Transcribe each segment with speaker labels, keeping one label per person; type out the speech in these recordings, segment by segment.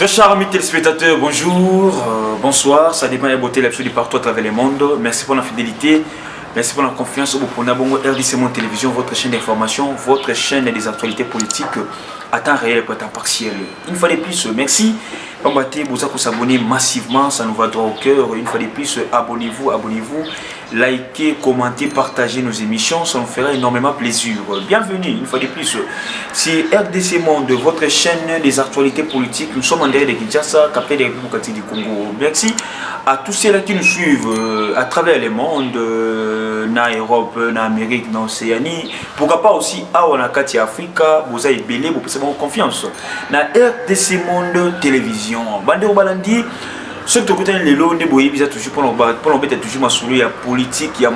Speaker 1: Très chers amis téléspectateurs, bonjour, bonsoir, ça dépend de la beauté l'absolu partout à travers le monde. Merci pour la fidélité, merci pour la confiance au Bongo RDC Monde Télévision, votre chaîne d'information, votre chaîne des actualités politiques à temps réel et à temps partiel. Une fois de plus, merci. Combattez, vous abonnez massivement, ça nous va droit au cœur. Une fois de plus, abonnez-vous, likez, commentez, partagez nos émissions, ça nous fera énormément plaisir. Bienvenue, une fois de plus, c'est RDC Monde, votre chaîne des actualités politiques. Nous sommes en direct de Kinshasa, capté de la République du Congo. Merci à tous ceux qui nous suivent à travers le monde, en Europe, en Amérique, en Océanie. Pourquoi pas aussi à Wanakati Africa, vous avez belé, vous pouvez confiance. Dans RDC Monde Télévision. Bandero Balandi, ce que tu as les lots, ils toujours pour l'embêter toujours ma souris à politique, il y a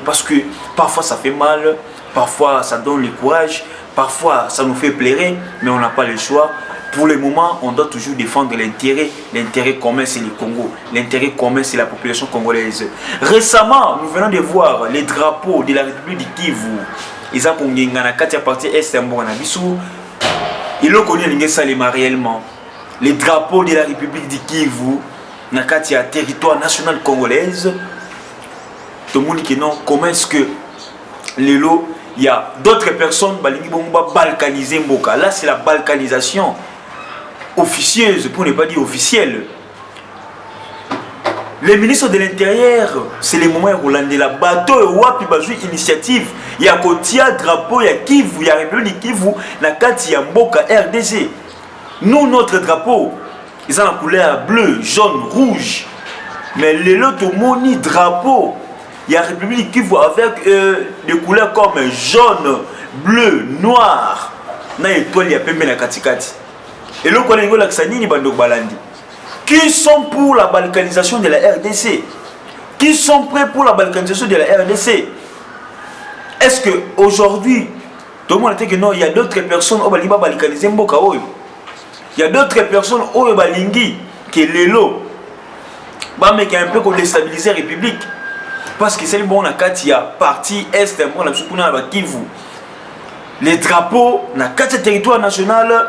Speaker 1: parce que parfois ça fait mal, parfois ça donne le courage, parfois ça nous fait plaire, mais on n'a pas le choix. Pour le moment, on doit toujours défendre l'intérêt. L'intérêt commun, c'est le Congo. L'intérêt commun, c'est la population congolaise. Récemment, nous venons de voir les drapeaux de la République du Kivu. Ils ont connu la partie est ils ont connu les réellement. Les drapeaux de la République du Kivu, dans le territoire national congolaise, tout le monde qui non, comment est-ce que les lots, il y a d'autres personnes qui vont balkaniser Mboka. Là, c'est la balkanisation officieuse, pour ne pas dire officielle. Les ministres de l'Intérieur, c'est le moment où on la bateau et wapi bazui initiative. Il y a Kotia, drapeau, il y a Kivu, il y a République Kivu, na kati ya Mboka RDC. Nous, notre drapeau, ils ont la couleur bleu, jaune, rouge. Mais les autres moni drapeau, il y a République Kivu avec des couleurs comme jaune, bleu, noir. Na étoile, il y a pembe na katikati. Et le collègue Laksani, Bandok Balandi. Qui sont pour la balkanisation de la RDC? Qui sont prêts pour la balkanisation de la RDC? Est-ce qu'aujourd'hui, tout le monde a dit que non, il y a d'autres personnes qui vont balkaniser Mboka? Il y a d'autres personnes qui vont balingi, qui est l'élo. Mais qui a un peu déstabilisé la République. Parce que c'est le bon, il y a parti est, les drapeaux, dans le territoire national,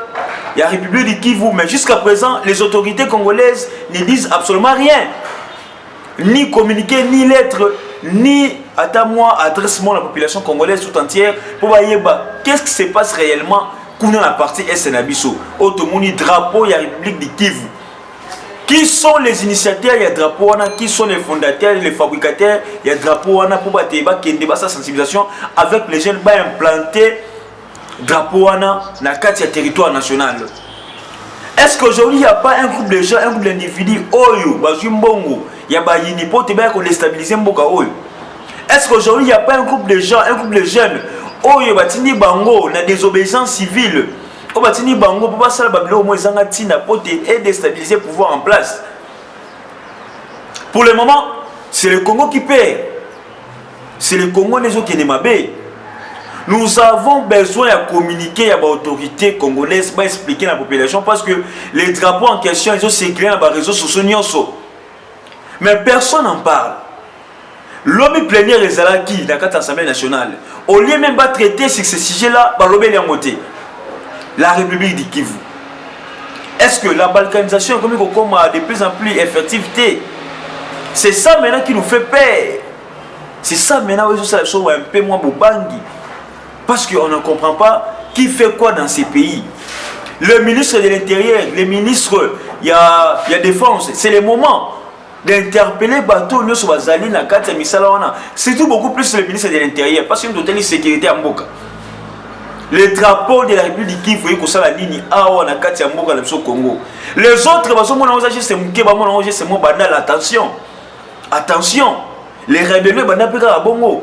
Speaker 1: il y a la République du Kivu, mais jusqu'à présent, les autorités congolaises ne disent absolument rien. Ni communiquer, ni lettre, ni adresse-moi la population congolaise tout entière pour voir qu'est-ce qui se passe réellement dans la partie Est-Nabiso. Automoni drapeau, il y a la République du Kivu. Qui sont les initiateurs? Il y a drapeau, qui sont les fondateurs, les fabricateurs? Il y a drapeau pour battre sa sensibilisation avec les jeunes implantés. Drapeau dans le territoire national. Est-ce qu'aujourd'hui il n'y a pas un groupe de gens, un groupe d'individus, il y a des déstabiliser Mboka? Est-ce qu'aujourd'hui il n'y a pas un groupe de gens, un groupe de jeunes, qui ont la désobéissance civile, qui et déstabiliser le pouvoir en place? Pour le moment, c'est le Congo qui paie. C'est le Congo qui est mabé. Nous avons besoin de communiquer à l'autorité congolaise pour expliquer à la population parce que les drapeaux en question, ils ont circulé dans les réseaux sociaux. Mais personne n'en parle. L'homme plénière est Zalaki dans l'Assemblée nationale. Au lieu même de traiter sur ce sujet-là, la République du Kivu. Est-ce que la balkanisation est de plus en plus effectivité? C'est ça maintenant qui nous fait peur. C'est ça maintenant où ça un peu moins bobangi. Parce qu'on ne comprend pas qui fait quoi dans ces pays. Le ministre de l'Intérieur, les ministres, il y a défense. C'est le moment d'interpeller bateau sur Bazali na kati misala. C'est tout beaucoup plus le ministre de l'Intérieur parce qu'il y a une sécurité à Mboka. Les drapeaux de la République qui voyaient que ça la ligne A na kati Mboka na Congo. Les autres c'est mon banal. Attention. Les rebelles banal à Bongo.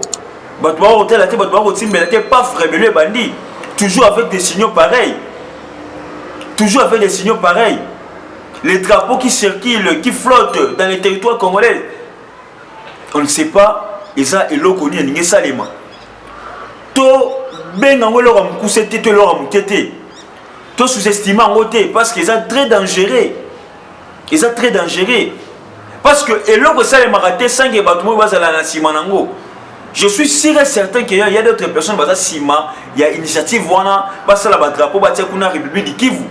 Speaker 1: Toujours avec des signaux pareils. Toujours avec des signaux pareils. Les drapeaux qui circulent, qui flottent dans les territoires congolais. On ne sait pas. Et ça, il l'a connu. Il n'y a pas de sous-estimé en côté. Parce qu'ils sont très dangereux. Ils sont très dangereux. Parce que ça les maraté sans que battement bazala na simanango. Je suis sûr et certain qu'il y a d'autres personnes bazala sima, il y a initiative wana basala ba drapeau batia kuna République du Kivu.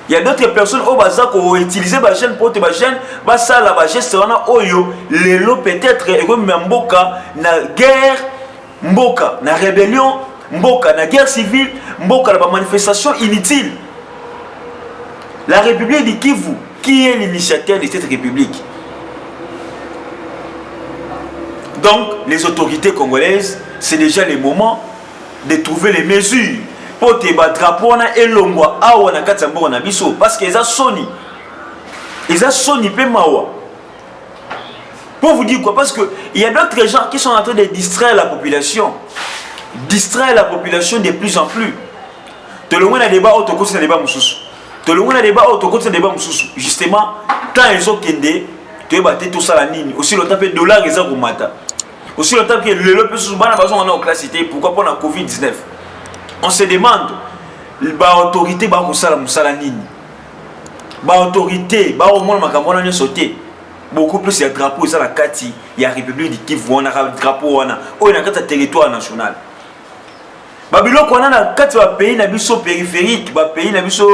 Speaker 1: Il y a d'autres personnes qui ont utilisé la chaîne pour la chaîne, ça la geste oyo, lelo peut-être et comme mboka na guerre, mboka na rébellion, mboka na guerre civile, mboka na manifestation inutile. La République du Kivu, qui est l'initiateur de cette République? Donc, les autorités congolaises, c'est déjà le moment de trouver les mesures pour te battre drapeau et l'ongwa awa na katambo na biso parce que ça sonne. Ils sonne pe mawa. Pour vous dire quoi? Parce que il y a d'autres gens qui sont en train de distraire la population. Distraire la population de plus en plus. Tout le monde a débat autour de débat mususu. Tout le monde a débat autour de débat mususu. Justement, quand ils ont kende, tu vas battre tout ça la ligne. Aussi longtemps que le dollar est au matin. Aussi longtemps que le peu souvent on a besoin en classe cité. Pourquoi pas la Covid-19? On se demande, l'autorité va ça la ligne. L'autorité va au moins ma sauter. Beaucoup plus il y a drapeau ça la Kati, il y a République du Kivu, on a drapeau on a un territoire national. Babylone on a na Kati va pays na biso périphérique, va pays na biso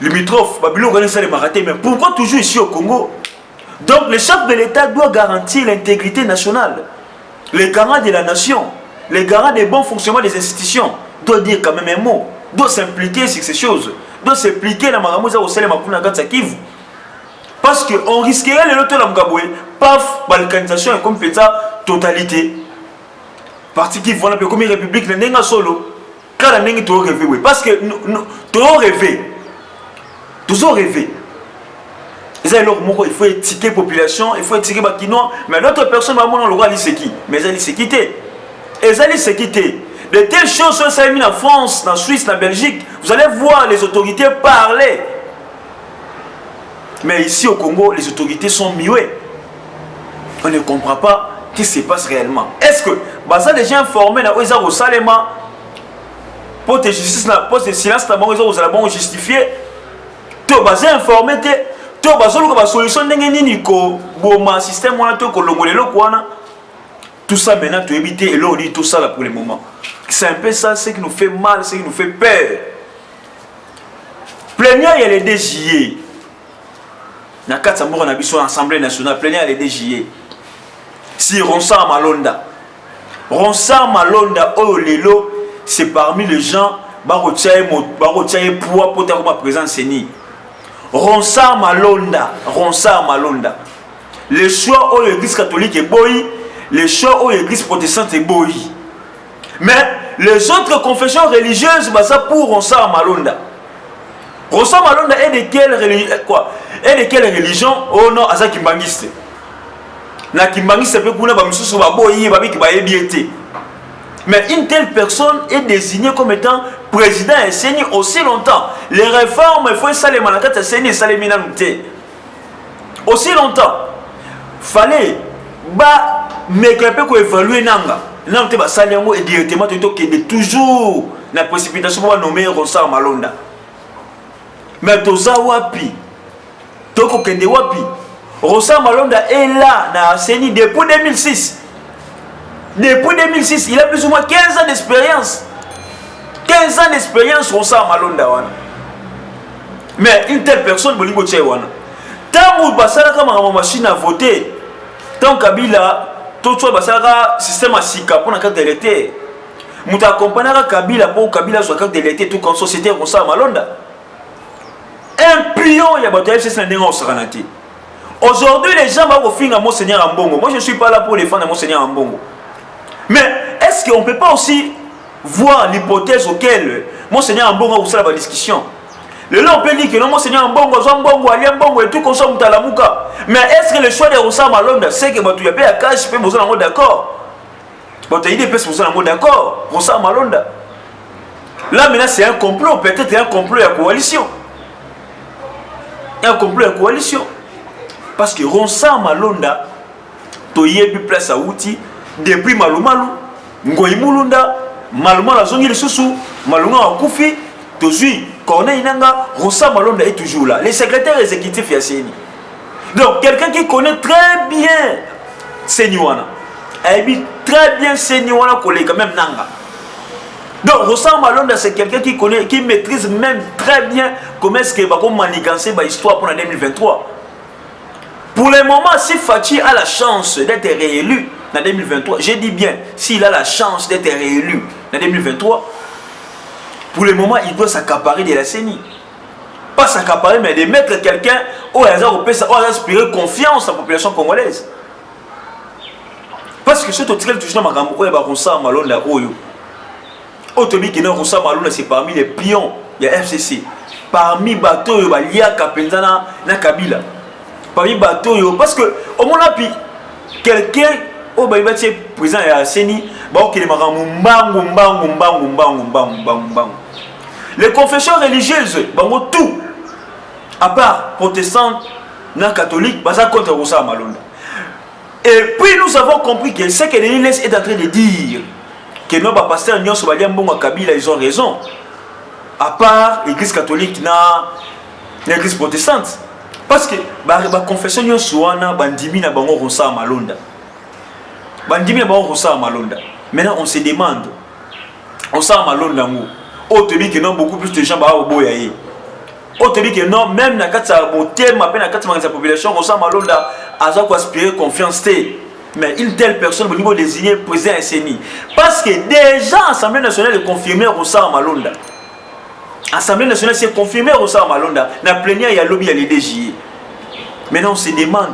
Speaker 1: limitrophe. Babylone on a ça les marathés, mais pourquoi toujours ici au Congo? Donc le chef de l'État doit garantir l'intégrité nationale, les garants de la nation. Les garants des bons fonctionnements des institutions doivent dire quand même un mot, doivent s'impliquer sur ces choses, doivent s'impliquer dans la Kivu. Parce qu'on risquerait le loto de paf, balkanisation et comme ça, totalité. Parti qui vont comme une république, n'est solo, car la n'est toujours rêvé. Parce que nous, toujours rêvé. Toujours rêvé. Il faut étiqueter la population, il faut étiqueter les Bakinois, mais d'autres personnes, le roi, c'est qui? Mais elle s'est quittée. Et ça s'est quitté. De telles choses sont mises en France, en Suisse, en Belgique. Vous allez voir les autorités parler. Mais ici au Congo, les autorités sont muées. On ne comprend pas ce qui se passe réellement. Est-ce que ça déjà informé dans les au Salema pour te justice, pour te silence, vous allez justifier. Tu vas informé, tu vas avoir une solution de système tout ça maintenant, tu évites et là on dit tout ça là pour le moment. C'est un peu ça, ce qui nous fait mal, ce qui nous fait peur. Plénière, il y a les DJE. Dans le cadre de l'Assemblée nationale, plénière, il y a les DJE. Si Ronsa Malonda. Ronsa Malonda, oh lelo, c'est parmi les gens qui pouvoir pour ta présence sénie. Ronsa Malonda. Ronsa Malonda. Le choix où l'église catholique est boy. Les choix où l'église protestante est boy. Mais les autres confessions religieuses, ça pour Ronsa Malonda. Ronsa Malonda est de quelle religion? Quoi? Est de quelle religion? Oh non, Asa Kimbangiste. La Kimbangiste peut qu'on a bamisusu baboyi babi qui baye biété. Mais une telle personne est désignée comme étant président et séni aussi longtemps. Les réformes, il faut ça les manakata séni ça les minanouté. Aussi longtemps. Fallait mais qu'il peut évaluer nanga. Non, tu vas saler et directement tu es toujours la précipitation pour nommer Ronsa Malonda. Mais toza wapi, toko kende wapi. Ronsa Malonda est là na CENI depuis 2006. Depuis 2006, il a plus ou moins 15 ans d'expérience. 15 ans d'expérience Ronsa Malonda wana. Mais une telle personne bolingo tché wana. Tant ou basala comme machine à voter. Tant Kabila tout le système à Sika pour la carte de l'été. Nous accompagnons Kabila pour Kabila sur la carte de l'été, tout comme société Ronsa Malonda. Un pion, il y a bataille, c'est un Saranati. Aujourd'hui, les gens vont finir à Monseigneur Ambongo. Moi, je ne suis pas là pour défendre Monseigneur Ambongo. Mais est-ce qu'on ne peut pas aussi voir l'hypothèse auquel Monseigneur Ambongo a la discussion? Le long, on peut dire que non, Monseigneur Ambongo, Zambongo, Aliambongo et tout comme ça, Moutalamuka. Mais est-ce que le choix de Ronsa Malonda, c'est que tu as payé à cash, tu peux besoin d'un mot d'accord? Tu as dit que tu besoin d'un mot d'accord, Ronsa Malonda. Là, maintenant, c'est un complot, peut-être un complot à coalition. Un complot à coalition. Parce que Ronsa Malonda, tu y es plus place à outil, depuis Malumalu, Ngoyi Mulunda, Maluma Zongi le Soussou, Maluma Koufi, Tozui, Corneille Nanga, Ronsa Malonda est toujours là. Les secrétaires exécutifs Yassini. Donc, quelqu'un qui connaît très bien Seniwana, elle dit très bien Seniwana, collègue, même Nanga. Donc Rosa Malonda, c'est quelqu'un qui connaît, qui maîtrise même très bien comment est-ce que va manigancer l'histoire pour la 2023. Pour le moment, si Fachi a la chance d'être réélu en 2023, j'ai dit bien, s'il a la chance d'être réélu en 2023, pour le moment, il doit s'accaparer de la CENI. Pas s'accaparer, mais de mettre quelqu'un où il a inspiré confiance à la population congolaise. Parce que ce que tu as toujours dit, Rosa Malonda, Otobi qui Rosa Malonda, c'est parmi les pions de la FCC. Parmi les bateaux, il y a Kapenzana na Kabila. Parmi les bateaux, parce que au moins, quelqu'un au président de la CENI, les confessions religieuses, tout, à part protestantes, catholiques, c'est contre Rosa Malonda. Et puis nous avons compris que ce que Denis Less est en train de dire, que nos pasteurs Nyon Sobaliam Bongo Kabila, ils ont raison. À part l'église catholique, l'église protestante. Parce que la confession Nyon Soana, Bandimi na Bango Rosa Malonda. Bandimi na Bango Rosa Malonda. Maintenant on se demande, Rosa Malonda, on te dit que non, beaucoup plus de gens au Boyaye. On te dit que non, même dans le thème, à la population, Rosa Malonda a aspiré confiance. Mais une telle personne au niveau désigné président SNI. Parce que déjà, l'Assemblée nationale a confirmé Rosa Malonda. L'Assemblée nationale s'est confirmé Rosa Malonda. Dans la plénière, il y a lobby à l'EDJ. Maintenant, on se demande,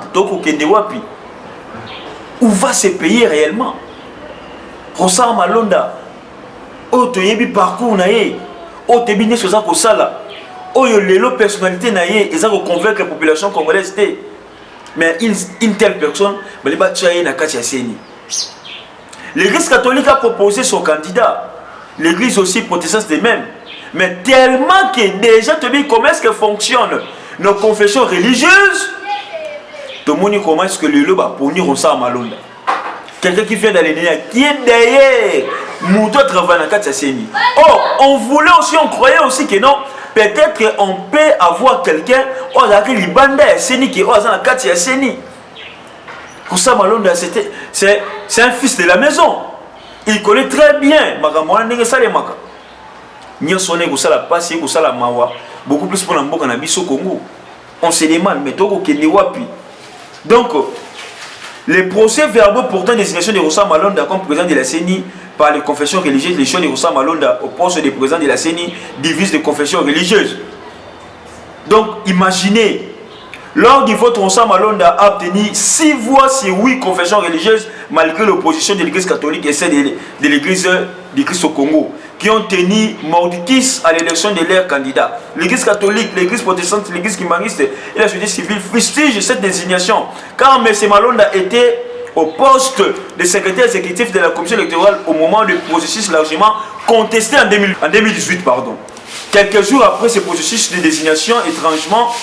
Speaker 1: où va ce pays réellement? Rosa Malonda, où tu as parcours, où tu as bien chose à sala, où tu as personnalité, ils ont convaincre la population congolaise. Mais une telle personne, l'église catholique a proposé son candidat. L'église aussi protestante de même. Mais tellement que déjà, tu dis comment est-ce que fonctionnent nos confessions religieuses. Tout le monde comment est-ce que le loup va punir Rosa Malonda. Quelqu'un qui vient d'aller qui est derrière Mouto travaille dans la CENI. Oh, on voulait aussi, on croyait aussi que non. Peut-être on peut avoir quelqu'un qui a CENI qui est dans la CENI. Rosa Malonda, c'est un fils de la maison. Il connaît très bien. Beaucoup plus pour l'amboka na biso Congo. On se demande, mais toko kende wapi. Donc, les procès verbaux portant désignation de Rosa Malonda comme président de la CENI par les confessions religieuses, les choix de Rosa Malonda au poste de président de la CENI divisent les confessions religieuses. Donc, imaginez, lors du vote, Rosa Malonda a obtenu 6 voix sur 8 confessions religieuses, malgré l'opposition de l'église catholique et celle de l'église du Christ au Congo, qui ont tenu mordicus à l'élection de leurs candidats. L'église catholique, l'église protestante, l'église kimbanguiste et la société civile fustigent cette désignation, car M. Malonda était au poste de secrétaire exécutif de la commission électorale au moment du processus largement contesté en 2018. Quelques jours après ce processus de désignation étrangement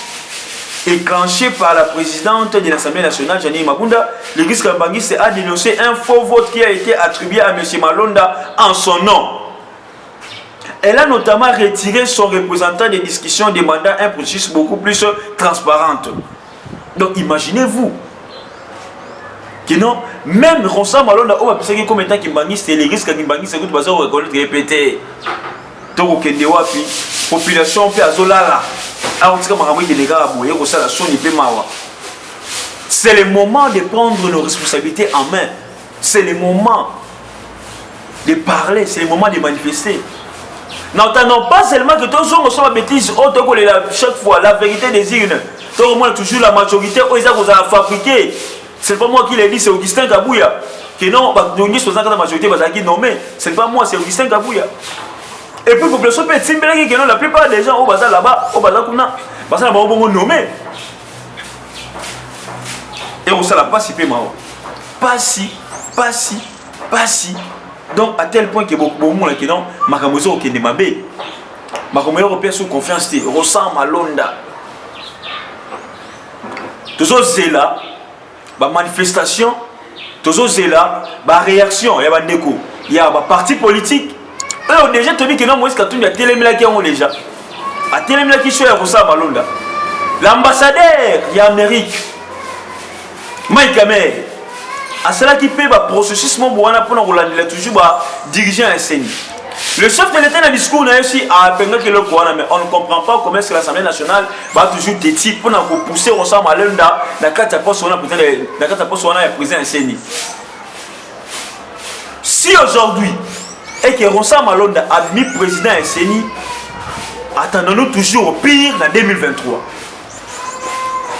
Speaker 1: éclenché par la présidente de l'Assemblée nationale, Janine Mabunda, l'église kimbanguiste a dénoncé un faux vote qui a été attribué à M. Malonda en son nom. Elle a notamment retiré son représentant des discussions demandant un processus beaucoup plus transparent. Donc imaginez-vous que non, même Rosa Malonda, comme étant Kimbanguiste, les risques Kimbanguiste, c'est que vous allez reconnaître répéter. Donc, population peut azolala. C'est le moment de prendre nos responsabilités en main. C'est le moment de parler, c'est le moment de manifester. N'entendons pas seulement que tous gens sont bêtises, chaque fois la vérité des urnes. Toujours la majorité, ils ont fabriqué. C'est pas moi qui l'ai dit, c'est Augustin Kabouya. Que non, la majorité va être nommée. C'est pas moi, c'est Augustin Kabouya. Et puis, la population peut être simple, que non, la plupart des gens au bazar là-bas, au bazar Kuna, bazar là-bas, on va nommer. Et on ne s'en a pas si peu mao. Pas si. Donc, à tel point que beaucoup de gens qui non, Makamozo qui n'est pas bé. Makamozo européen sous confiance, Rosa Malonda. Toujours c'est là, la manifestation, toujours c'est là, la réaction, il y a des négo, il y a des partis politiques. On a déjà dit que non, Moïse Katumbi a télémila qui ont déjà. A télémila qui soit Rosa Malonda. L'ambassadeur, il y a Amérique. Mike Amer. À cela qui paie le processus pour toujours diriger un CENI. Le chef de l'État dans le discours a aussi appelé que le Kouana, mais on ne comprend pas comment est-ce que l'Assemblée nationale va toujours des types pour pousser Rosa Malonda dans le cadre de président Seni. Si aujourd'hui, et que Rosa Malonda a mis président Seni, attendons-nous toujours au pire en 2023.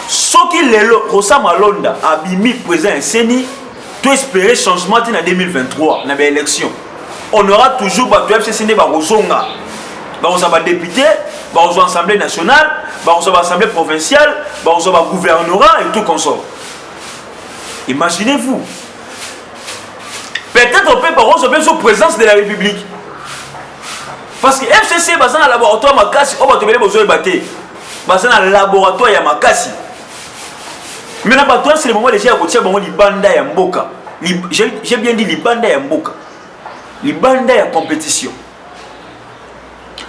Speaker 1: Ce qui est Rosa Malonda a mis président Seni, tu espérer changement en 2023, dans l'élection. On aura toujours le FCC qui va député, l'Assemblée nationale, l'Assemblée provinciale, le gouvernorat et tout comme ça. Imaginez-vous. Peut-être on peut avoir sous présence de la République. Parce que FCC est dans un laboratoire Makassi, on va te besoin de battre. Dans un laboratoire ya Makassi. Mais là, c'est le moment où les gens ont dit Libanda ya Mboka. J'ai bien dit Libanda ya Mboka. Libanda ya compétition.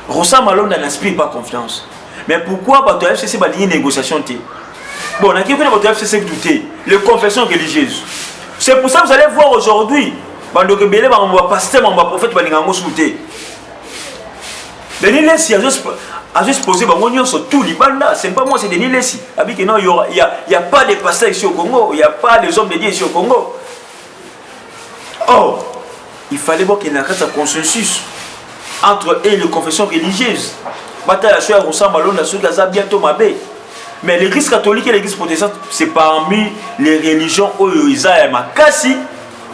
Speaker 1: Rosa Malonda n'inspire pas confiance. Mais pourquoi le FCC va dire négociation? Bon, on a qui connaît votre FCC douté, les confessions religieuses. C'est pour ça que vous allez voir aujourd'hui, on va pasteur, on va prophète, on va souter. Denis Lessi a juste posé sur tout Libanda. C'est pas moi, c'est Denis Lessi. Il n'y a pas de pasteurs ici au Congo, il n'y a pas de hommes de Dieu ici au Congo. Or, il fallait qu'il y ait un consensus entre eux et les confessions religieuses. Bataille à Rosa Malonda, ceux qui ont bientôt mabé. Mais l'église catholique et l'église protestante, c'est parmi les religions où ils ont makasi,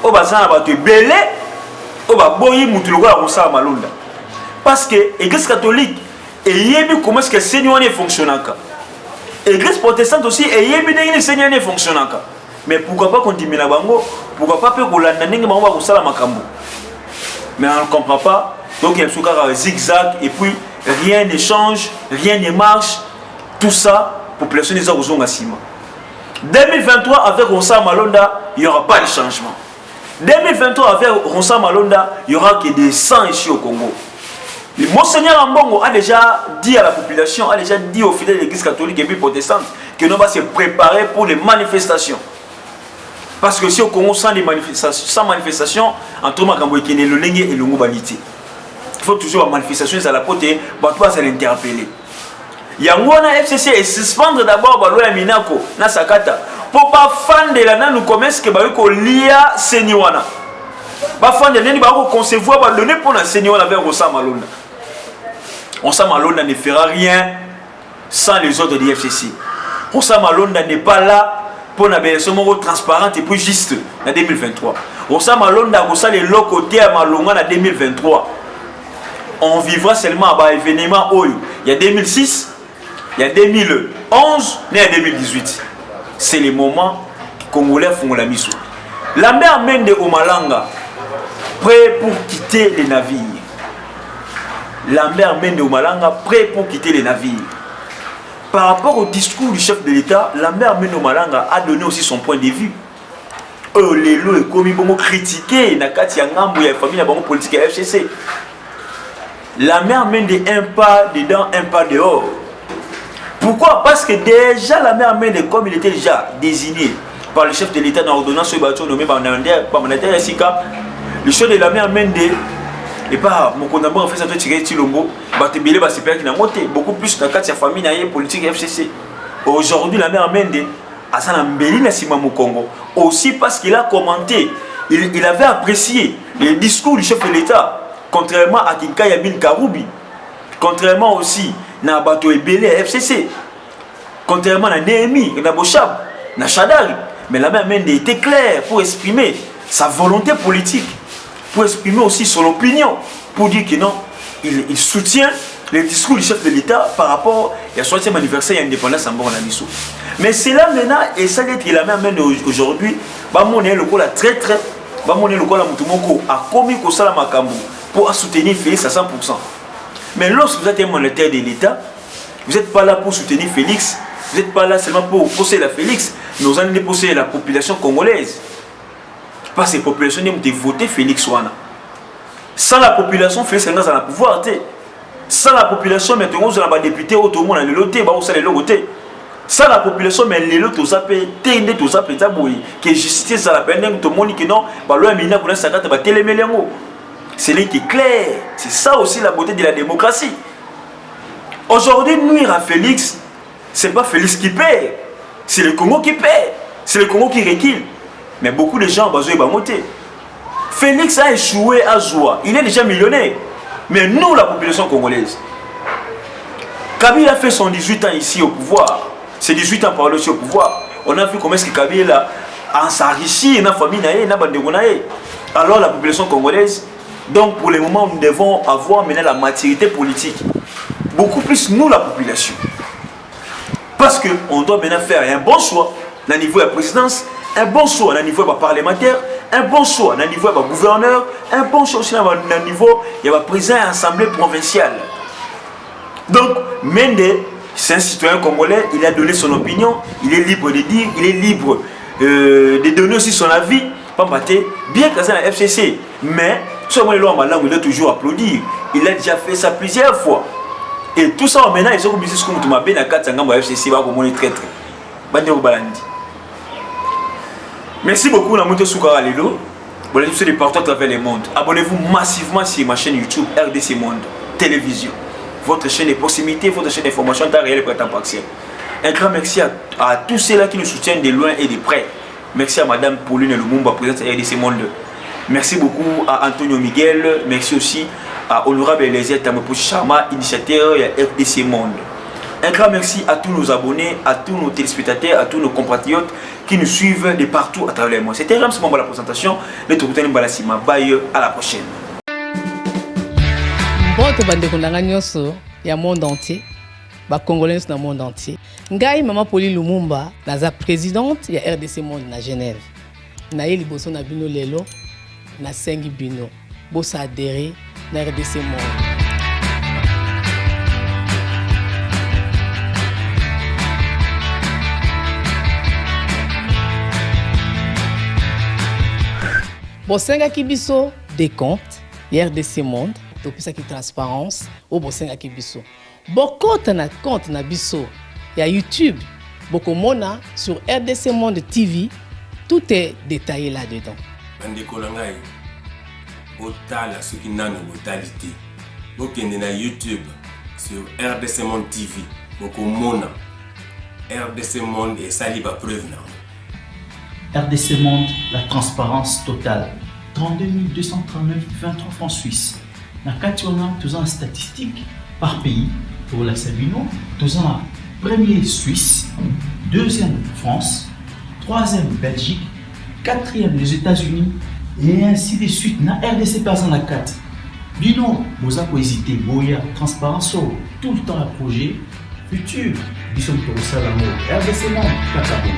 Speaker 1: où ils ont belé, où ils ont Rosa Malonda. Parce que l'église catholique, il y a comment est-ce que le Seigneur fonctionne. L'église protestante aussi, il y a comment le Seigneur fonctionne. Mais pourquoi pas continuer la bango? Pourquoi pas que mais on ne comprend pas. Donc il y a un zigzag et puis rien ne change, rien ne marche. Tout ça, la population des Arozons à Sima. 2023, avec Rosa Malonda, il n'y aura pas de changement. 2023, avec Rosa Malonda, il n'y aura que des sangs ici au Congo. Le Monseigneur Ambongo a déjà dit à la population, a déjà dit aux fidèles de l'église catholique et puis protestante que nous allons se préparer pour les manifestations. Parce que si au Congo, sans manifestation, entre Makambo et Kene, le Lengue et le Moubaniti. Il faut toujours la manifestation, à la pote, Batois à l'interpeller. Yangwana FCC et suspendre d'abord Baloya Minako, Nasakata, pour pas fan de la nan nous commence que Bayoko lia Seniwana. Pas fan de l'année, Bako concevoir, va donner pour la Seniwana vers Rosa Malonda. Rosa Malonda ne fera rien sans les autres du FCC. Rosa Malonda n'est pas là pour une bénédiction transparente et puis juste en 2023. Rosa Malonda a les lots côté à Malonga en 2023. On vivra seulement à l'événement Oyo. Il y a 2006, il y a 2011, il y a 2018. C'est le moment que les Congolais font la mission. La mer Mende Omalanga, prêt pour quitter les navires. La mer Mende Omalanga, prêt pour quitter les navires. Par rapport au discours du chef de l'État, la mère Meno Malanga a donné aussi son point de vue. Les lots et commis bon critiqué Nakati Yangambo et la famille politique à FCC. La mère mène un pas dedans, un pas dehors. Pourquoi? Parce que déjà la mère mène comme il était déjà désigné par le chef de l'État dans l'ordonnance sur bateau nommé par Mandataire Sika. Le chef de la mère mène et pas mon condamné en fait ça doit tirer Tilombo, Batebele va se perdre dans monter beaucoup plus dans la famille politique FCC. Aujourd'hui la mère Mende a ça l'embelli na Sima Congo aussi parce qu'il a commenté, il avait apprécié le discours du chef de l'État contrairement à Kinka Yabil Karoubi, contrairement aussi na Bato Ebele FCC, contrairement à Néhémie, na Bochab, na Chadari. Mais la mère Mende était claire pour exprimer sa volonté politique, pour exprimer aussi son opinion, pour dire que non, il soutient le discours du chef de l'État par rapport à son 60e anniversaire et à l'indépendance en Bornamiso. Mais c'est là maintenant, et ça d'être la même aujourd'hui, mon le coup la très très, mon le coup la Moutoumoko a commis au Salamakambo pour soutenir Félix à 100%. Mais lorsque vous êtes un mandataire de l'État, vous n'êtes pas là pour soutenir Félix, vous n'êtes pas là seulement pour posséder la Félix, mais vous allez posséder la population congolaise. Parce que la population de voter Félix Wana. Sans la population, Félix Wana dans le pouvoir. Sans la population, maintenant, vous avez des députés, tout le monde a le loté, vous avez le loté. Sans la population, mais les lots, tout appelé, tout appelé, que justice, ça la peine, tout le monde qui non, bah, l'on a mis une sakata, bah, télémélémo. c'est lui qui est clair. C'est ça aussi la beauté de la démocratie. Aujourd'hui, nuire à Félix, c'est pas Félix qui paie, c'est le Congo qui paie, c'est le Congo qui recule. Mais beaucoup de gens ont besoin de monter. Félix a échoué à Zoua, il est déjà millionnaire. Mais nous, la population congolaise, Kabila a fait son 18 ans ici au pouvoir. C'est 18 ans par ici au pouvoir. On a vu comment est-ce que Kabila a s'enrichi, dans la famille, dans la bande. Alors la population congolaise, donc pour le moment, nous devons avoir maintenant la maturité politique. Beaucoup plus nous, la population. Parce qu'on doit maintenant faire un bon choix au niveau de la présidence, un bon choix au niveau des parlementaires, un bon choix au niveau des gouverneurs, un bon choix aussi au niveau de la présidence de l'Assemblée provinciale. Donc, Mende, c'est un citoyen congolais, il a donné son opinion, il est libre de dire, il est libre de donner aussi son avis, bien que ça la FCC. Mais, ce moment là, il doit toujours applaudir. Il a déjà fait ça plusieurs fois. Et tout ça, maintenant, ils sont comme si tu m'as bien à 4 ans, FCC, va comme traître. Merci beaucoup, la montée Soukara Lelo. Vous allez de partout à travers le monde. Abonnez-vous massivement sur ma chaîne YouTube RDC Monde Télévision. Votre chaîne de proximité, votre chaîne d'information en temps réel et en temps partiel. Un grand merci à tous ceux-là qui nous soutiennent de loin et de près. Merci à Madame Pauline Lumumba, présidente de RDC Monde. Merci beaucoup à Antonio Miguel. Merci aussi à Honorable Eliezer Tamepo Chama, initiateur de RDC Monde. Un grand merci à tous nos abonnés, à tous nos téléspectateurs, à tous nos compatriotes qui nous suivent de partout à travers le monde. C'était Ram, c'est la présentation. Notre routine Balasima. Bye, à la prochaine.
Speaker 2: Bonjour bandeko ndanga nyonso ya monde entier, ba congolais dans le monde entier. Ngai Maman Pauline Lumumba, naza présidente ya RDC Monde na Genève. Na ye liboso na bino lelo na sengi bino. Bosa adhérer na RDC Monde. Bosenga kibiso des comptes, RDC Monde. Depuis ça qui transparence au bosenga kibiso. Bokota na compte na biso ya YouTube. Bokomona sur RDC Monde TV. Tout est détaillé là-dedans.
Speaker 3: Bandeko nangai. Botala ce qui n'a no brutalité. Bokende na YouTube sur RDC Monde TV. Bokomona RDC Monde et sali ba preuve na.
Speaker 4: RDC Monde, la transparence totale. 32 239 23 francs suisses. Na kati on a tous en statistiques par pays pour la Sabino, tous en premier Suisse, deuxième France, troisième Belgique, quatrième les États-Unis et ainsi de suite. Na RDC pas en la 4. Bino, vous avez hésité, boya, transparence tout le temps à projet futur. Nous sommes pour ça l'amour. RDC Monde, Kakabo.